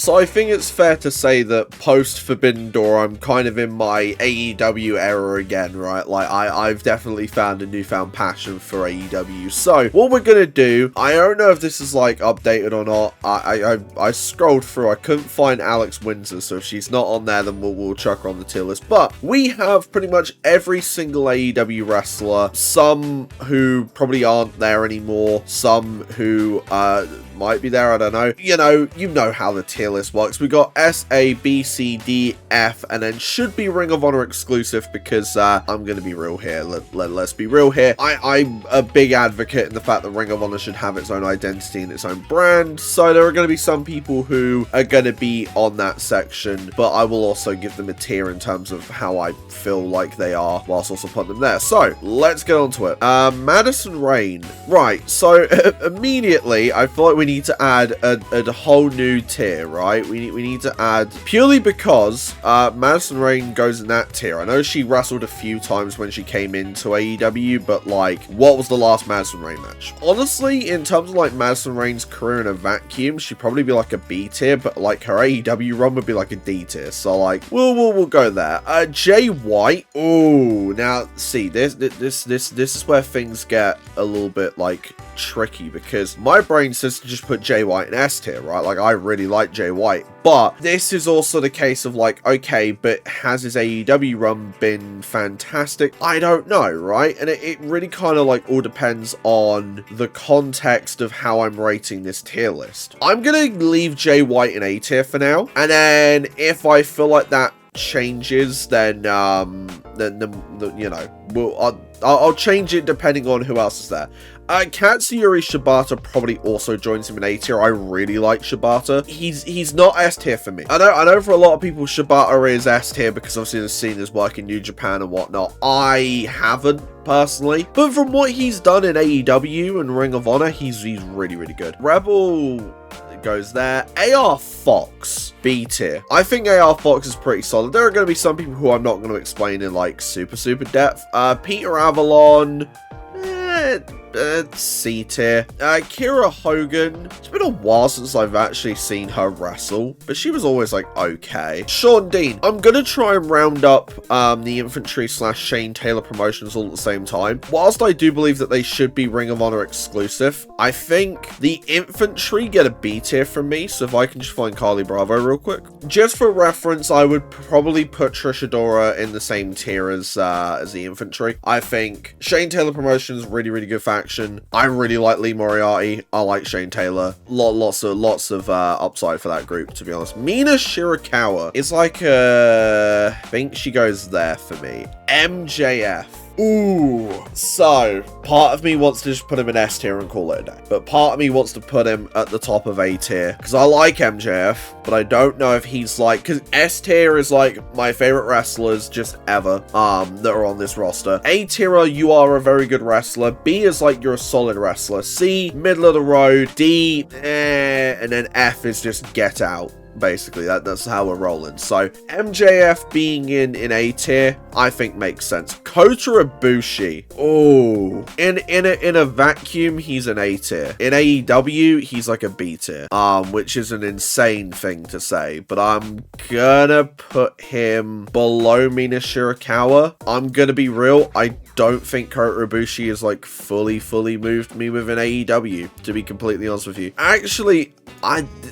So I think it's fair to say that post Forbidden Door, I'm kind of in my AEW era again, right? Like I've definitely found a newfound passion for AEW. So what we're gonna do, I don't know if this is like updated or not. I scrolled through, I couldn't find Alex Windsor, so if she's not on there, then we'll chuck her on the tier list. But we have pretty much every single AEW wrestler, some who probably aren't there anymore, some who might be there, I don't know. You know how the tier list works. We got S, A, B, C, D, F, and then should be Ring of Honor exclusive because I'm gonna be real here. Let's be real here. I'm a big advocate in the fact that Ring of Honor should have its own identity and its own brand. So there are going to be some people who are going to be on that section, but I will also give them a tier in terms of how I feel like they are, whilst also putting them there. So let's get on to it. Madison Rayne. Right. So immediately, I feel like we need to add a whole new tier, right? We need to add, purely because Madison Rayne goes in that tier. I know she wrestled a few times when she came into AEW, but like, what was the last Madison Rayne match? Honestly, in terms of like Madison Rayne's career in a vacuum, she'd probably be like a B tier, but like her AEW run would be like a D tier. So like, we'll go there. Jay White. Oh, now see, this is where things get a little bit like tricky, because my brain says to just put Jay White in S tier, right? Like, I really like Jay White, but this is also the case of like, okay, but has his AEW run been fantastic? I don't know, right? And it really kind of like all depends on the context of how I'm rating this tier list. I'm gonna leave Jay White in A tier for now, and then if I feel like that changes, then you know, I'll change it depending on who else is there. Katsuyori Shibata probably also joins him in A tier. I really like Shibata. He's not S tier for me. I know for a lot of people Shibata is S tier because obviously they've seen his work in New Japan and whatnot. I haven't personally, but from what he's done in AEW and Ring of Honor, he's really good. Rebel goes there. AR Fox, B tier. I think AR Fox is pretty solid. There are going to be some people who I'm not going to explain in like super depth. Peter Avalon, C tier. Kira Hogan, it's been a while since I've actually seen her wrestle, but she was always like okay. Sean Dean, I'm gonna try and round up the Infantry / Shane Taylor promotions all at the same time. Whilst I do believe that they should be Ring of Honor exclusive, I think the Infantry get a B tier from me. So if I can just find Carly Bravo real quick, just for reference, I would probably put Trish Adora in the same tier as the Infantry. I think Shane Taylor promotions really good faction. I really like Lee Moriarty. I like Shane Taylor. Lots of upside for that group, to be honest. Mina Shirakawa is like I think she goes there for me. MJF. Ooh, so part of me wants to just put him in S tier and call it a day, but part of me wants to put him at the top of A tier because I like MJF, but I don't know if he's like, because S tier is like my favorite wrestlers just ever that are on this roster. A tier, you are a very good wrestler. B is like you're a solid wrestler. C, middle of the road. D, and then F is just get out. Basically, that's how we're rolling. So MJF being in A tier, I think makes sense. Kota Ibushi, oh, in a vacuum, he's an A tier. In AEW, he's like a B tier, which is an insane thing to say. But I'm gonna put him below Mina Shirakawa. I'm gonna be real. I don't think Kota Ibushi is like fully moved me within AEW, to be completely honest with you. Actually,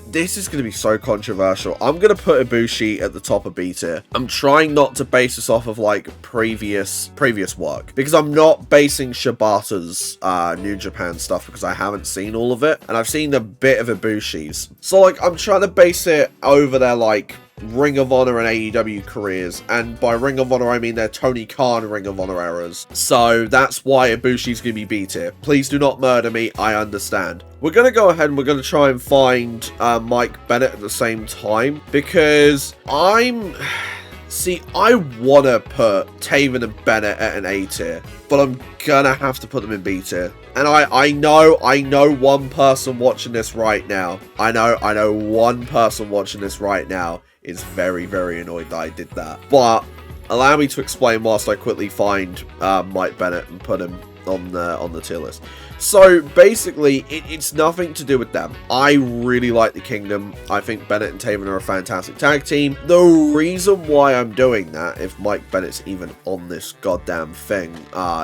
this is going to be so controversial. I'm going to put Ibushi at the top of B tier. I'm trying not to base this off of like previous work, because I'm not basing Shibata's New Japan stuff because I haven't seen all of it, and I've seen a bit of Ibushi's. So like, I'm trying to base it over their like Ring of Honor and AEW careers, and by Ring of Honor I mean their Tony Khan Ring of Honor eras. So that's why Ibushi's gonna be B tier. Please do not murder me, I understand. We're gonna go ahead and we're gonna try and find Mike Bennett at the same time, because I wanna put Taven and Bennett at an A tier, but I'm gonna have to put them in B tier. And I know one person watching this right now. I know one person watching this right now is very annoyed that I did that. But allow me to explain whilst I quickly find Mike Bennett and put him on the tier list. So basically, it's nothing to do with them. I really like the Kingdom. I think Bennett and Taven are a fantastic tag team. The reason why I'm doing that, if Mike Bennett's even on this goddamn thing,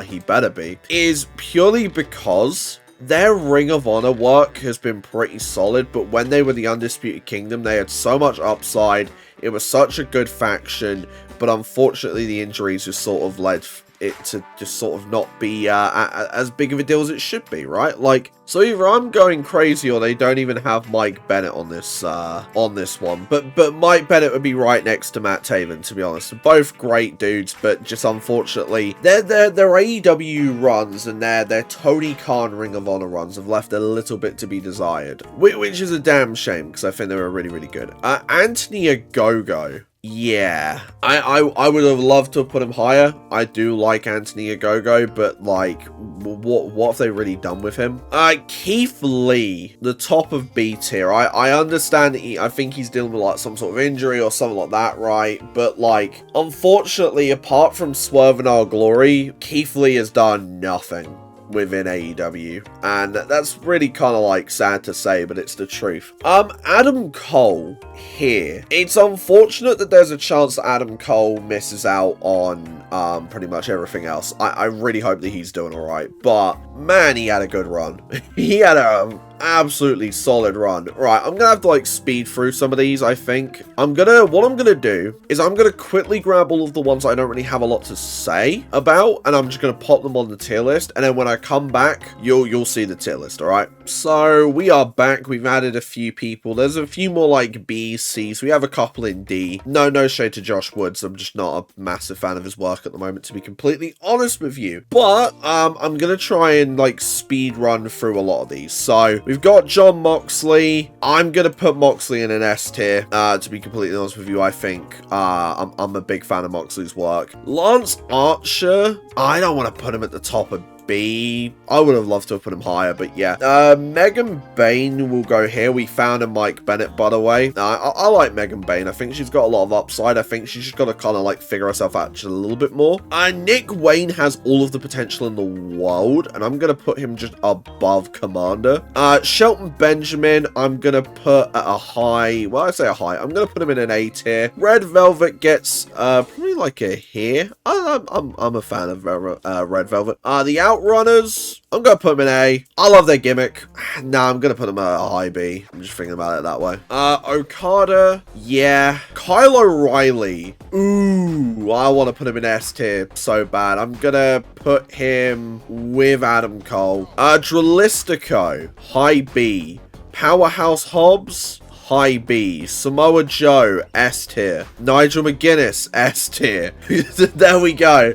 he better be, is purely because their Ring of Honor work has been pretty solid, but when they were the Undisputed Kingdom, they had so much upside. It was such a good faction, but unfortunately the injuries just sort of led it to just sort of not be as big of a deal as it should be, right? Like, so either I'm going crazy or they don't even have Mike Bennett on this one. But Mike Bennett would be right next to Matt Taven, to be honest. They're both great dudes, but just unfortunately, their AEW runs and their Tony Khan Ring of Honor runs have left a little bit to be desired, which is a damn shame because I think they were really, really good. Anthony Ogogo. Yeah, I would have loved to have put him higher. I do like Anthony Ogogo, but like, what have they really done with him? Keith Lee, the top of B tier. I understand that I think he's dealing with like some sort of injury or something like that, right? But like, unfortunately, apart from Swerve in Our Glory, Keith Lee has done nothing within AEW, and that's really kind of like sad to say, but it's the truth. Adam Cole here. It's unfortunate that there's a chance that Adam Cole misses out on pretty much everything else. I really hope that he's doing all right, but man, he had a good run. He had a absolutely solid run. Right, I'm gonna have to like speed through some of these. I think what I'm gonna do is I'm gonna quickly grab all of the ones I don't really have a lot to say about, and I'm just gonna pop them on the tier list, and then when I come back, you'll see the tier list. All right, so we are back. We've added a few people. There's a few more like B, C, so we have a couple in D. No shade to Josh Woods. I'm just not a massive fan of his work at the moment, to be completely honest with you, but I'm gonna try and like speed run through a lot of these. So we've got John Moxley. I'm going to put Moxley in an S tier, to be completely honest with you. I think I'm a big fan of Moxley's work. Lance Archer, I don't want to put him at the top of B. I would have loved to have put him higher, but yeah. Megan Bain will go here. We found a Mike Bennett, by the way. I like Megan Bain. I think she's got a lot of upside. I think she's just got to kind of like figure herself out just a little bit more. Nick Wayne has all of the potential in the world, and I'm going to put him just above Commander. Shelton Benjamin, I'm going to put at a high. Well, I say a high. I'm going to put him in an A tier. Red Velvet gets probably like a here. I'm a fan of Red Velvet. The Outrunners, I'm going to put them in A. I love their gimmick. Nah, I'm going to put them at a high B. I'm just thinking about it that way. Okada, yeah. Kyle O'Reilly, ooh, I want to put him in S tier so bad. I'm going to put him with Adam Cole. Dralistico, high B. Powerhouse Hobbs, high B. Samoa Joe, S tier. Nigel McGuinness, S tier. There we go.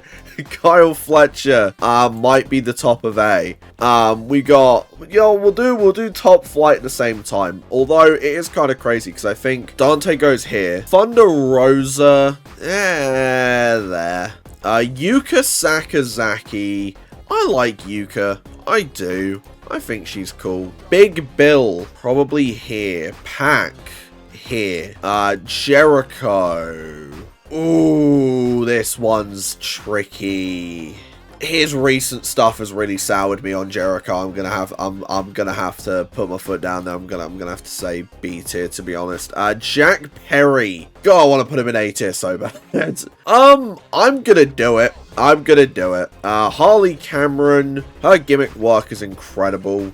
Kyle Fletcher might be the top of A. We got, we'll do Top Flight at the same time. Although it is kind of crazy because I think Dante goes here. Thunder Rosa, there. Yuka Sakazaki. I like Yuka. I do. I think she's cool. Big Bill, probably here. Pac, here. Jericho. Ooh, this one's tricky. His recent stuff has really soured me on Jericho. I'm gonna have to put my foot down there. I'm gonna have to say B tier, to be honest. Jack Perry. God, I want to put him in A tier so bad. I'm gonna do it. Harley Cameron. Her gimmick work is incredible.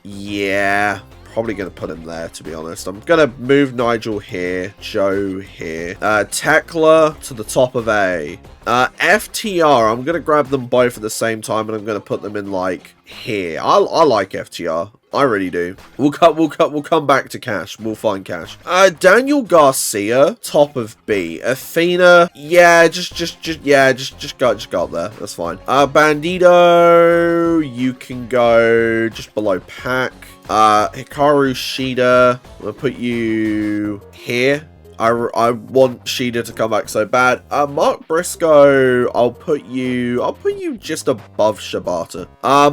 Yeah. Probably going to put him there, to be honest. I'm going to move Nigel here, Joe here. Tekla to the top of A. FTR, I'm going to grab them both at the same time, and I'm going to put them in, like, here. I like FTR. I really do. We'll come back to Cash. We'll find Cash. Daniel Garcia, top of B. Athena, yeah, just go up there. That's fine. Bandito, you can go just below Pac. Hikaru Shida, I'm gonna put you here. I want Shida to come back so bad. Mark Briscoe, I'll put you just above Shibata.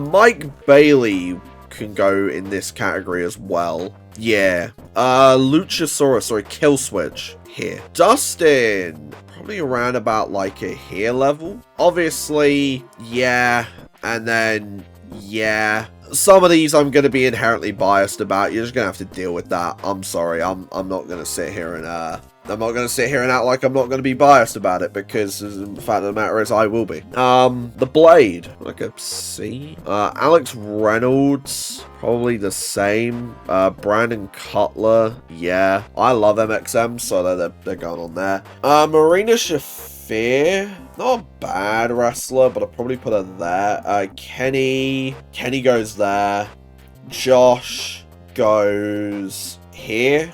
Mike Bailey can go in this category as well. Yeah. Luchasaurus, sorry, Killswitch here. Dustin, probably around about like a here level. Obviously, yeah, and then yeah. Some of these I'm going to be inherently biased about. You're just going to have to deal with that. I'm sorry. I'm not going to sit here and I'm not going to sit here and act like I'm not going to be biased about it, because the fact of the matter is I will be. The Blade, like a C. Alex Reynolds, probably the same. Brandon Cutler, yeah. I love MXM, so they're going on there. Marina Shafir, not a bad wrestler, but I'll probably put her there. Kenny goes there. Josh goes here.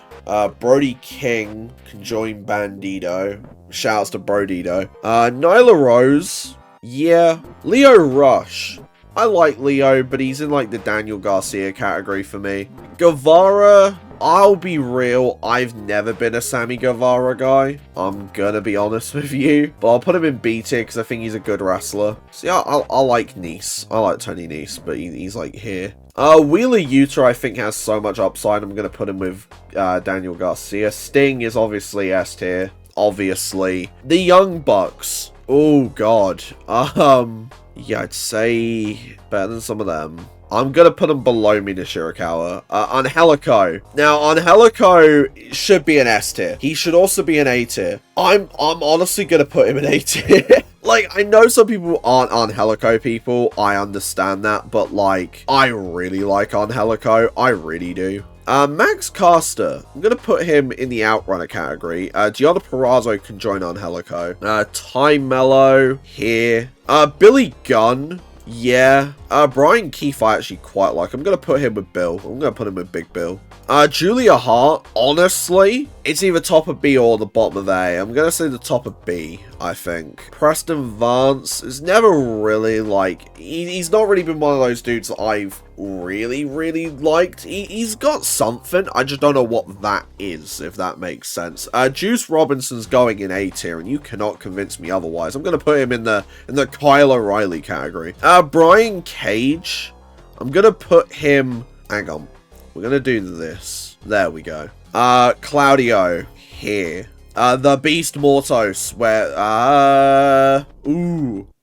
Brody King can join Bandito. Shouts to Brodito. Nyla Rose, yeah. Leo Rush, I like Leo, but he's in like the Daniel Garcia category for me. Guevara, I'll be real, I've never been a Sammy Guevara guy. I'm gonna be honest with you. But I'll put him in B tier because I think he's a good wrestler. So yeah, I like Nese. I like Tony Nese, but he's like here. Wheeler Yuta, I think, has so much upside. I'm going to put him with Daniel Garcia. Sting is obviously S tier. Obviously. The Young Bucks. Oh, God. Yeah, I'd say better than some of them. I'm going to put him below Mina Shirakawa. Angelico. Now, Angelico should be an S tier. He should also be an A tier. I'm honestly going to put him in A tier. Like, I know some people aren't Angelico people. I understand that. But, like, I really like Angelico. I really do. Max Caster, I'm going to put him in the Outrunner category. Gianna Perazzo can join Angelico. Ty Mello here. Billy Gunn. Yeah. Brian Keefe I actually quite like. I'm going to put him with Bill. I'm going to put him with Big Bill. Julia Hart, honestly, it's either top of B or the bottom of A. I'm going to say the top of B, I think. Preston Vance is never really, like, he's not really been one of those dudes that I've really liked. He's got something, I just don't know what that is, if that makes sense. Juice Robinson's going in A tier, and you cannot convince me otherwise. I'm going to put him in the Kyle O'Reilly category. Brian Cage, I'm going to put him, hang on. We're going to do this. There we go. Claudio here. The Beast Mortos, where,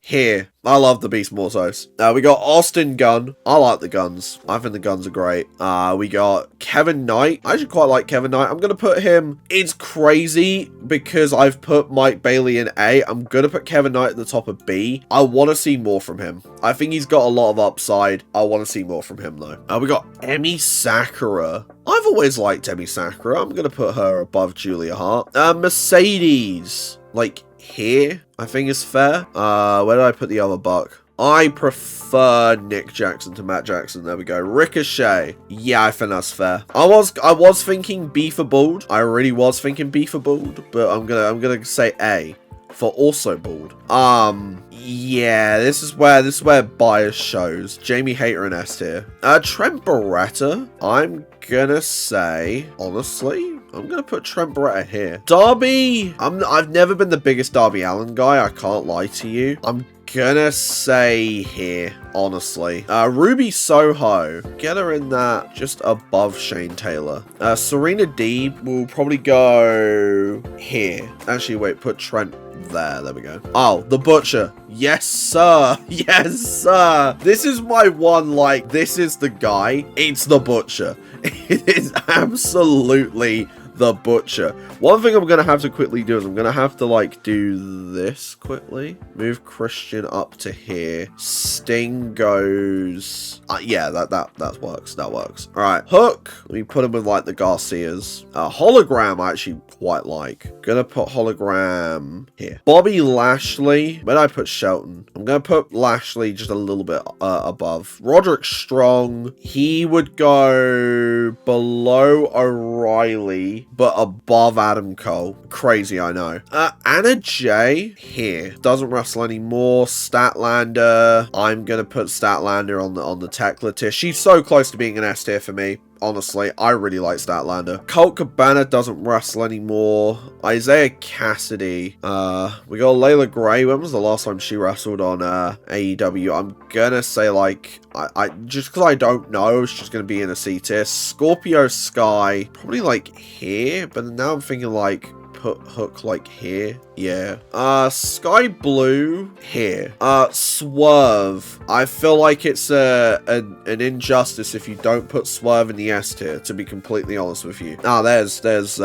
here. I love the Beast Mortos. We got Austin Gunn. I like the Guns. I think the Guns are great. We got Kevin Knight. I actually quite like Kevin Knight. I'm going to put him... It's crazy because I've put Mike Bailey in A. I'm going to put Kevin Knight at the top of B. I want to see more from him. I think he's got a lot of upside. I want to see more from him, though. We got Emi Sakura. I've always liked Emi Sakura. I'm going to put her above Julia Hart. Mercedes. Like... here, I think is fair. Where did I put the other buck? I prefer Nick Jackson to Matt Jackson. There we go. Ricochet. Yeah, I think that's fair. I was thinking B for bald. I really was thinking B for bald, but I'm gonna say A for also bald. Yeah, this is where bias shows. Jamie Hayter and S tier. Trent Beretta. I'm gonna say, honestly, I'm gonna put Trent Beretta here. Darby, I've never been the biggest Darby Allin guy, I can't lie to you. I'm gonna say here, honestly. Ruby Soho, get her in that just above Shane Taylor. Serena Deeb will probably go here. Actually, wait, put Trent there we go. Oh, the Butcher. Yes, sir. Yes, sir. This is my one, like, this is the guy. It's the Butcher. It is absolutely the Butcher. One thing I'm gonna have to quickly do is I'm gonna have to like do this quickly. Move Christian up to here. Sting goes. Yeah, that works. That works. All right, Hook. Let me put him with like the Garcias. Hologram I actually quite like. Gonna put Hologram here. Bobby Lashley. Where did I put Shelton? I'm gonna put Lashley just a little bit above. Roderick Strong. He would go below O'Reilly, but above Adam Cole. Crazy, I know. Anna Jay here. Doesn't wrestle anymore. Statlander. I'm gonna put Statlander on the Tekla tier. She's so close to being an S tier for me. Honestly, I really like Statlander. Colt Cabana doesn't wrestle anymore. Isaiah Cassidy. We got Layla Gray. When was the last time she wrestled on AEW? I'm gonna say like, I just because I don't know, it's just gonna be in a C tier. Scorpio Sky, probably like here, but now I'm thinking like, put Hook like here? Yeah. Sky Blue here. Swerve. I feel like it's an injustice if you don't put Swerve in the S tier, to be completely honest with you. There's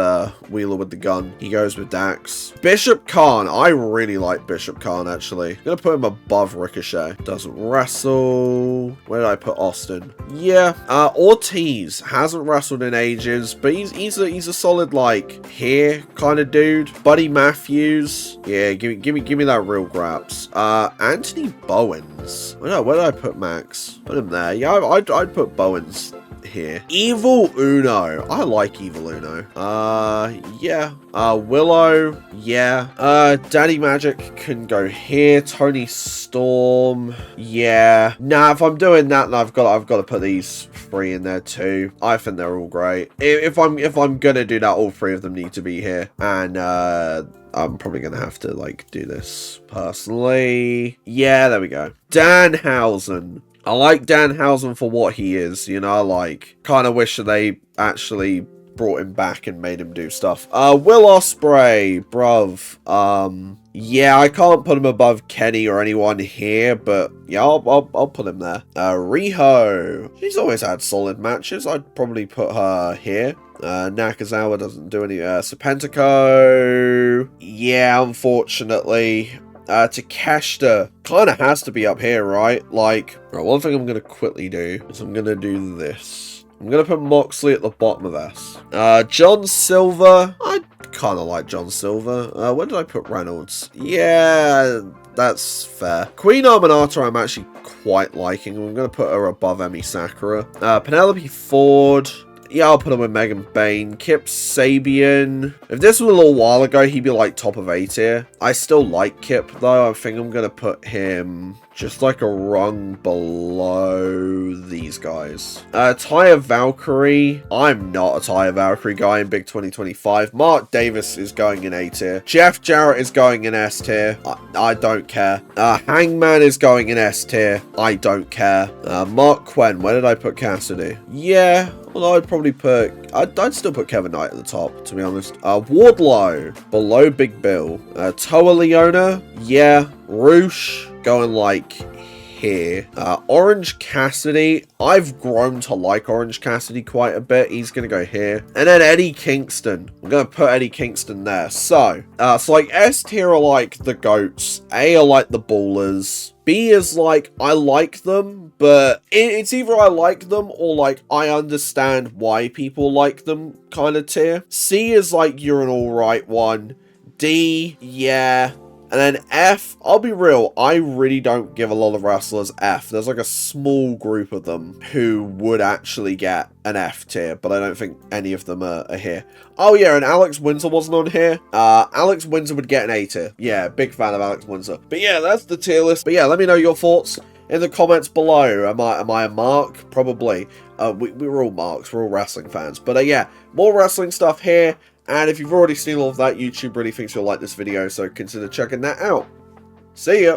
Wheeler with the gun. He goes with Dax. Bishop Khan. I really like Bishop Khan, actually. I'm gonna put him above Ricochet. Doesn't wrestle. Where did I put Austin? Yeah. Ortiz hasn't wrestled in ages, but he's a solid, like, here kind of dude. Buddy Matthews. Yeah, give me that real graps. Anthony Bowens. Where did I put Max? Put him there. Yeah, I'd put Bowens here. Evil Uno. I like Evil Uno. Yeah. Willow. Yeah. Daddy Magic can go here. Tony Storm. Yeah. Nah, if I'm doing that, then I've got to put these three in there too. I think they're all great. If I'm gonna do that, all three of them need to be here. And I'm probably gonna have to, like, do this personally. Yeah, there we go. Danhausen. I like Danhausen for what he is, you know, like, kind of wish that they actually brought him back and made him do stuff. Will Ospreay, bruv. Yeah, I can't put him above Kenny or anyone here, but yeah, I'll put him there. Riho. She's always had solid matches. I'd probably put her here. Nakazawa doesn't do any, Serpentico. Yeah, unfortunately. Takeshita kind of has to be up here, right? Like, right, one thing I'm going to quickly do is I'm going to do this. I'm going to put Moxley at the bottom of this. John Silver. I kind of like John Silver. Where did I put Reynolds? Yeah, that's fair. Queen Arminata I'm actually quite liking. I'm going to put her above Emi Sakura. Penelope Ford. Yeah, I'll put him with Megan Bain. Kip Sabian. If this was a little while ago, he'd be like top of A tier. I still like Kip, though. I think I'm going to put him just like a rung below these guys. Taya Valkyrie. I'm not a Taya Valkyrie guy in Big 2025. Mark Davis is going in A tier. Jeff Jarrett is going in S tier. I don't care. Hangman is going in S tier. I don't care. Mark Quinn. Where did I put Cassidy? Yeah. Well, I'd probably put... I'd still put Kevin Knight at the top, to be honest. Wardlow. Below Big Bill. Toa Leona. Yeah. Roosh. Going like here. Orange Cassidy. I've grown to like Orange Cassidy quite a bit. He's going to go here. And then Eddie Kingston. I'm going to put Eddie Kingston there. So like S tier are like the GOATs. A are like the Ballers. B is like, I like them, but it's either I like them or like I understand why people like them kind of tier. C is like, you're an alright one. D, yeah. And then F, I'll be real, I really don't give a lot of wrestlers F. There's like a small group of them who would actually get an F tier, but I don't think any of them are here. Oh yeah, and Alex Windsor wasn't on here. Alex Windsor would get an A tier. Yeah, big fan of Alex Windsor. But yeah, that's the tier list. But yeah, let me know your thoughts in the comments below. Am I a mark? Probably. We're all marks. We're all wrestling fans. But yeah, more wrestling stuff here. And if you've already seen all of that, YouTube really thinks you'll like this video, so consider checking that out. See ya!